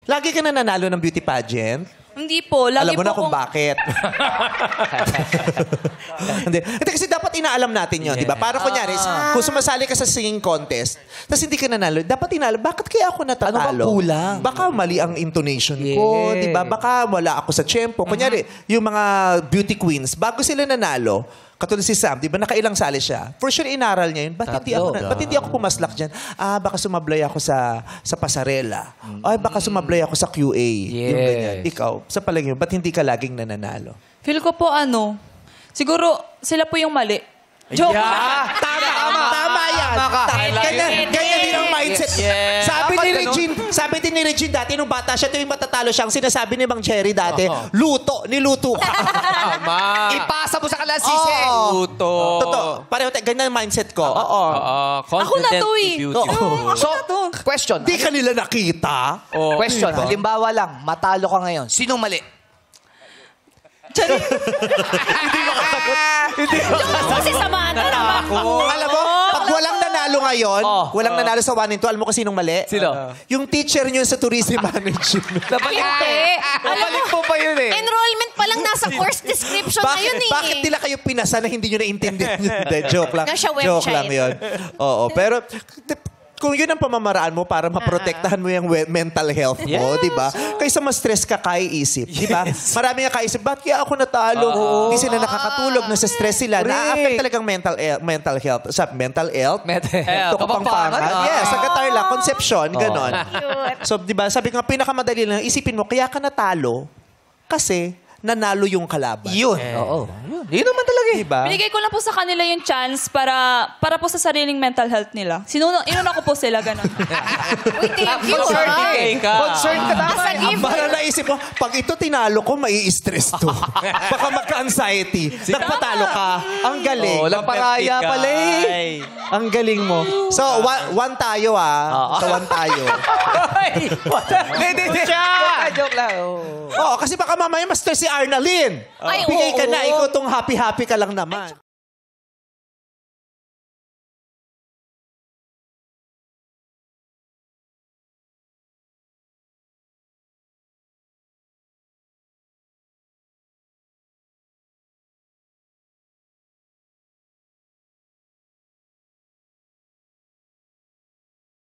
Lagi ka na nanalo ng beauty pageant? Hindi po. Lagi Alam mo na po kung bakit. Hindi. Kasi dapat inaalam natin yun, di ba? Para kunyari, kung sumasali ka sa singing contest, tapos hindi ka nanalo, dapat inaalam, bakit kaya ako natatalo? Ano ba kulang? Baka mali ang intonation ko, di ba? Baka wala ako sa tempo. Kunyari, yung mga beauty queens, bago sila nanalo, katulad si Sam, di ba nakailang sali siya? For sure, inaral niya yun. Ba't hindi ako pumaslak dyan? Baka sumablay ako sa pasarela. Ay, baka sumablay ako sa QA. Yung ganyan. Ikaw, sa palagay mo, ba't hindi ka laging nananalo? Feel ko po siguro sila po yung mali. Joke. Tama yan. Ganyan din ang mindset. Sabi din ni Regine dati, nung bata siya, tuwing matatalo siya, ang sinasabi ni Mang Jerry dati, niluto ka. Tama. Ipasa mo sa kanila sisi. Luto. Totoo. Pareho tayo, ganyan ang mindset ko. Oo. Ako na to eh. So, question. Di ka nila nakita. Question. Halimbawa lang, matalo ka ngayon. Sinong mali? Kasi samahan na naman. Alam mo, pag walang nanalo ngayon, walang nanalo sa 1 and 2, alam mo kasi sinong mali? Sino? Yung teacher nyo sa tourism management. Nabalik po pa yun eh. Enrollment pa lang nasa course description na yun eh. Bakit nila kayo pinasa na hindi nyo naintindihan yun? Joke lang. Nasa Joke website. lang yun. Oo, pero kung yun ang pamamaraan mo para maprotektahan mo yung mental health mo, di ba? Kaysa ma-stress ka, kaiisip. Di ba? Marami nga kaisip, ba't kaya ako natalo? Hindi sila nakakatulog, nasa stress sila. Na-affect talagang mental health. Mental health? Ito kapangpangan. Yes, sa Gatarla, conception, ganon. So, di ba, sabi ko nga, pinakamadali lang, isipin mo, kaya ka natalo kasi nanalo yung kalaban. Yun. Oo. Yun naman talaga eh. Diba? Binigay ko lang po sa kanila yung chance para po sa sariling mental health nila. Inuna ko po sila, ganun. Uy, thank you. Concerned ka naman. Para naisip mo, pag ito tinalo ko, mai-stress to. Baka magka-anxiety. Nagpatalo ka. Ang galing. Lamparaya pala eh. Ang galing mo. So, one tayo So, one tayo. Hindi. Joke lang. Oo, kasi baka mamaya ma-stress si Arnalyn. Ay, Bigay ka oo. na. Ikaw tong happy-happy ka lang naman.